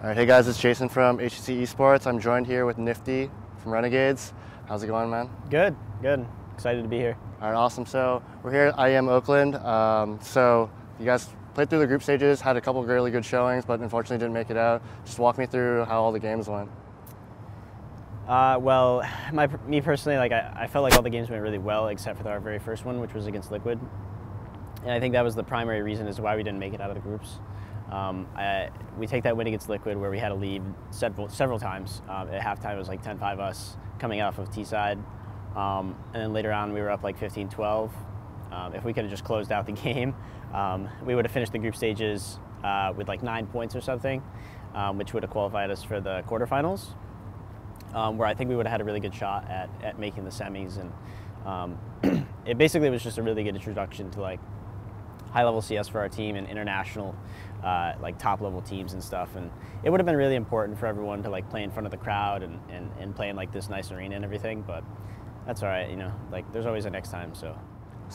All right, hey guys, it's Jason from HTC Esports. I'm joined here with Nifty from Renegades. How's it going, man? Good. Excited to be here. All right, awesome. So we're here at IEM Oakland. So you guys played through the group stages, had a couple of really good showings, but unfortunately didn't make it out. Just walk me through how all the games went. Well, me personally, I felt like all the games went really well except for our very first one, which was against Liquid. And I think that was the primary reason as to why we didn't make it out of the groups. We take that win against Liquid where we had a lead several times. At halftime it was like 10-5 us coming off of T-side. And then later on we were up like 15-12. If we could have just closed out the game, we would have finished the group stages with like 9 points or something, which would have qualified us for the quarterfinals, where I think we would have had a really good shot at making the semis. And it basically was just a really good introduction to like high-level CS for our team and international like top-level teams and stuff. And it would have been really important for everyone to like play in front of the crowd and play in like this nice arena and everything, but that's all right, you know, like there's always a next time. So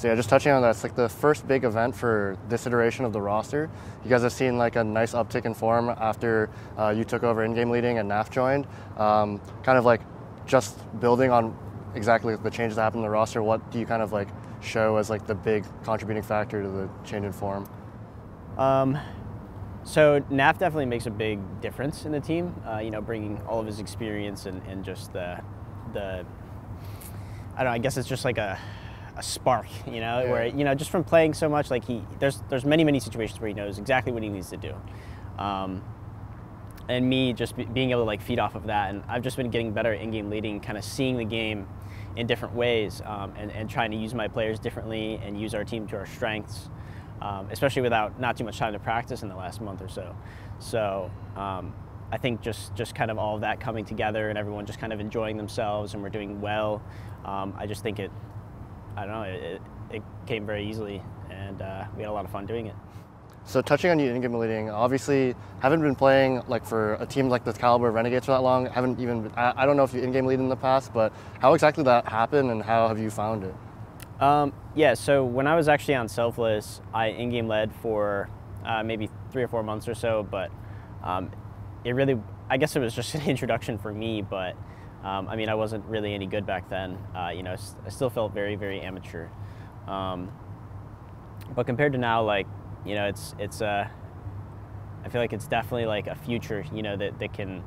yeah, just touching on that, it's like the first big event for this iteration of the roster. You guys have seen like a nice uptick in form after you took over in-game leading and NAF joined. Kind of like just building on exactly the changes that happened in the roster, what do you kind of like show as like the big contributing factor to the change in form? So NAF definitely makes a big difference in the team, you know, bringing all of his experience and just the I don't know, I guess it's just like a spark, you know, where, you know, just from playing so much, like there's many situations where he knows exactly what he needs to do. And me just being able to like feed off of that, and I've just been getting better at in-game leading, kind of seeing the game in different ways, and trying to use my players differently and use our team to our strengths, especially without not too much time to practice in the last month or so. So I think just kind of all of that coming together and everyone just kind of enjoying themselves and we're doing well. I just think it came very easily, and we had a lot of fun doing it. So touching on you in-game leading, obviously haven't been playing like for a team like the caliber of Renegades for that long. I don't know if you in-game lead in the past, but how exactly that happened and how have you found it? Yeah, so when I was actually on Selfless, I in-game led for maybe 3 or 4 months or so, but it really, I guess it was just an introduction for me, but I mean, I wasn't really any good back then. You know, I still felt very amateur. But compared to now, like, you know, I feel like it's definitely like a future, you know, that can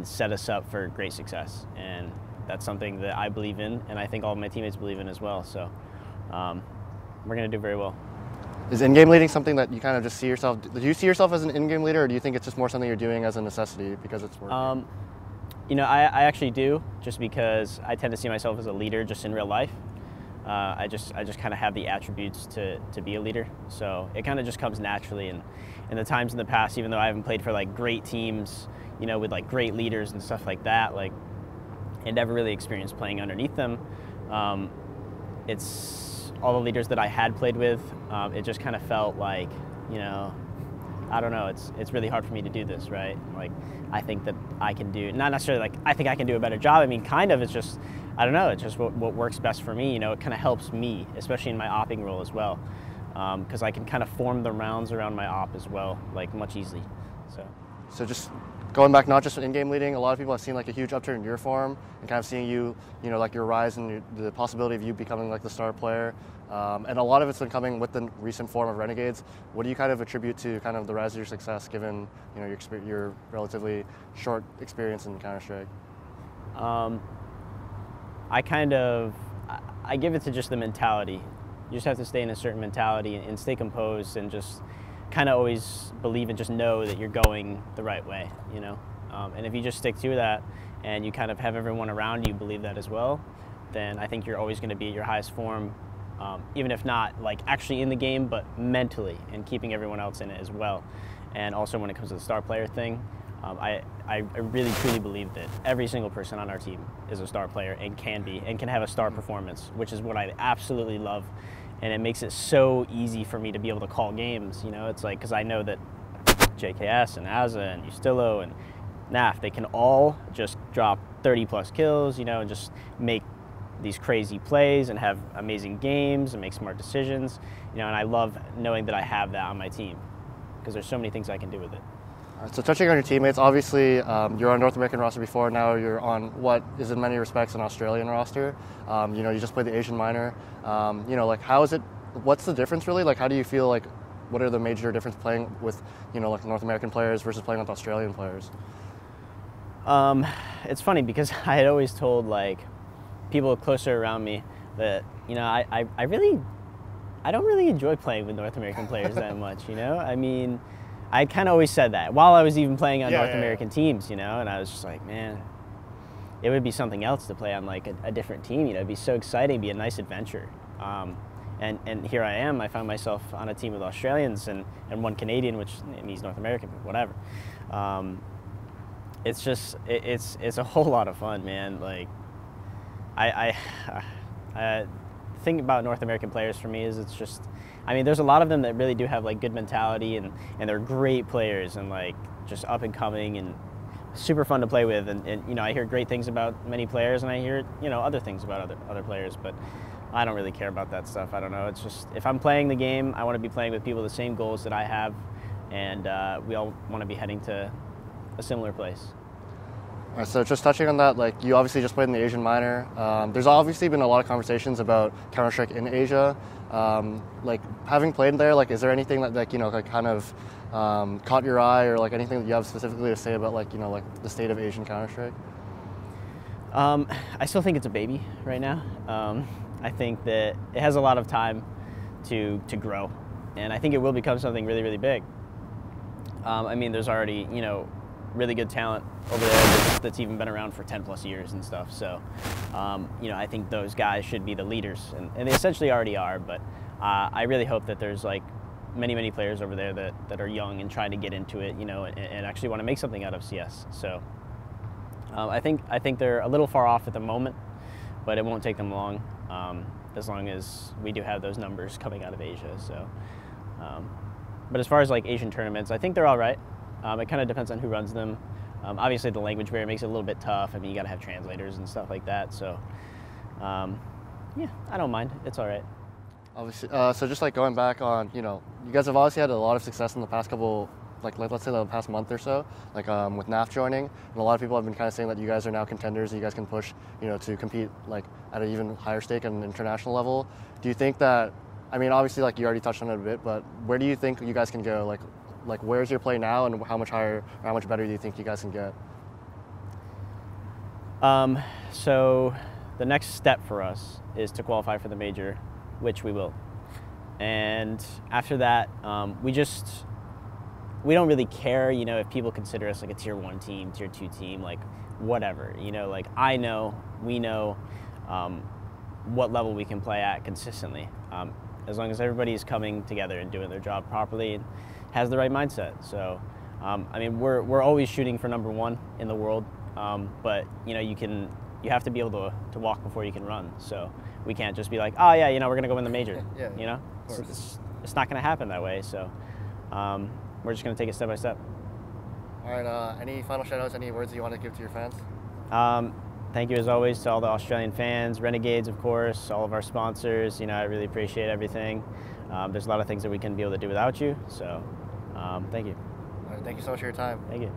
set us up for great success. And that's something that I believe in, and I think all of my teammates believe in as well. So we're going to do very well. Is in-game leading something that you kind of just see yourself, do you see yourself as an in-game leader, or do you think it's just more something you're doing as a necessity because it's working? You know, I actually do, just because I tend to see myself as a leader just in real life. I just kind of have the attributes to be a leader, so it kind of just comes naturally. And in the times in the past, even though I haven't played for like great teams, you know, with like great leaders and stuff like that, like I never really experienced playing underneath them. It's all the leaders that I had played with. It just kind of felt like, you know, I don't know, it's really hard for me to do this, right? Like, I think that I can do, not necessarily like I think I can do a better job. I mean, kind of, it's just, I don't know, it's just what works best for me. You know, it kind of helps me, especially in my opping role as well, because I can kind of form the rounds around my op as well, like much easily. So just going back, not just in-game leading, a lot of people have seen like a huge upturn in your form and kind of seeing you, you know, like your rise and the possibility of you becoming like the star player. And a lot of it's been coming with the recent form of Renegades. What do you kind of attribute to kind of the rise of your success, given, you know, your relatively short experience in Counter-Strike? I give it to just the mentality. You just have to stay in a certain mentality and stay composed and just kind of always believe and just know that you're going the right way, you know? And if you just stick to that and you kind of have everyone around you believe that as well, then I think you're always going to be at your highest form, even if not like actually in the game, but mentally, and keeping everyone else in it as well. And also when it comes to the star player thing, I really truly believe that every single person on our team is a star player and can have a star performance, which is what I absolutely love. And it makes it so easy for me to be able to call games, you know? It's like, because I know that JKS and Azza and Ustillo and NAF, they can all just drop 30+ kills, you know, and just make these crazy plays and have amazing games and make smart decisions, you know, and I love knowing that I have that on my team because there's so many things I can do with it. So touching on your teammates, obviously you're on North American roster before. Now you're on what is in many respects an Australian roster. You just played the Asian minor. Like how is it? What's the difference really? Like how do you feel like? What are the major difference playing with like North American players versus playing with Australian players? It's funny because I had always told like people closer around me that I don't really enjoy playing with North American players that much. I mean. I kind of always said that while I was even playing on North American teams, and I was just like, man, it would be something else to play on like a different team. It'd be so exciting, it'd be a nice adventure. And here I am. I found myself on a team with Australians and one Canadian, which he's North American, but whatever. It's just it's a whole lot of fun, man. Like I the thing about North American players for me is it's just. I mean, there's a lot of them that really do have like good mentality and they're great players and like just up and coming and super fun to play with. And I hear great things about many players and I hear, other things about other players, but I don't really care about that stuff. I don't know. It's just, if I'm playing the game, I want to be playing with people with the same goals that I have. And we all want to be heading to a similar place. All right, so just touching on that, like you obviously just played in the Asian minor. There's obviously been a lot of conversations about Counter-Strike in Asia. Like having played there, like is there anything that like kind of caught your eye or like anything that you have specifically to say about like like the state of Asian Counter-Strike? I still think it's a baby right now. I think that it has a lot of time to grow, and I think it will become something really, really big. I mean, there's already really good talent over there that's even been around for 10 plus years and stuff. So, I think those guys should be the leaders, and they essentially already are. But I really hope that there's like many players over there that are young and trying to get into it, and actually want to make something out of CS. So, I think they're a little far off at the moment, but it won't take them long, as long as we do have those numbers coming out of Asia. So, but as far as like Asian tournaments, I think they're all right. It kind of depends on who runs them. Obviously, the language barrier makes it a little bit tough. I mean, you got to have translators and stuff like that. So, yeah, I don't mind. It's all right. Obviously, so just like going back on, you guys have obviously had a lot of success in the past couple, like let's say the past month or so, like with NAF joining, and a lot of people have been kind of saying that you guys are now contenders, and you guys can push, to compete like at an even higher stake on an international level. Do you think that? I mean, obviously, like you already touched on it a bit, but where do you think you guys can go? Like where's your play now, and how much higher, or how much better do you think you guys can get? So the next step for us is to qualify for the major, which we will. And after that, we don't really care, if people consider us like a tier 1 team, tier 2 team, like whatever, like we know what level we can play at consistently. As long as everybody's coming together and doing their job properly and has the right mindset. So, I mean, we're always shooting for number 1 in the world, but you have to be able to walk before you can run. So we can't just be like, oh yeah, we're gonna go win the major. Yeah, it's not gonna happen that way. So we're just gonna take it step by step. All right. Any final shout-outs? Any words you want to give to your fans? Thank you as always to all the Australian fans, Renegades, of course, all of our sponsors. I really appreciate everything. There's a lot of things that we couldn't be able to do without you. So, thank you. All right, thank you so much for your time. Thank you.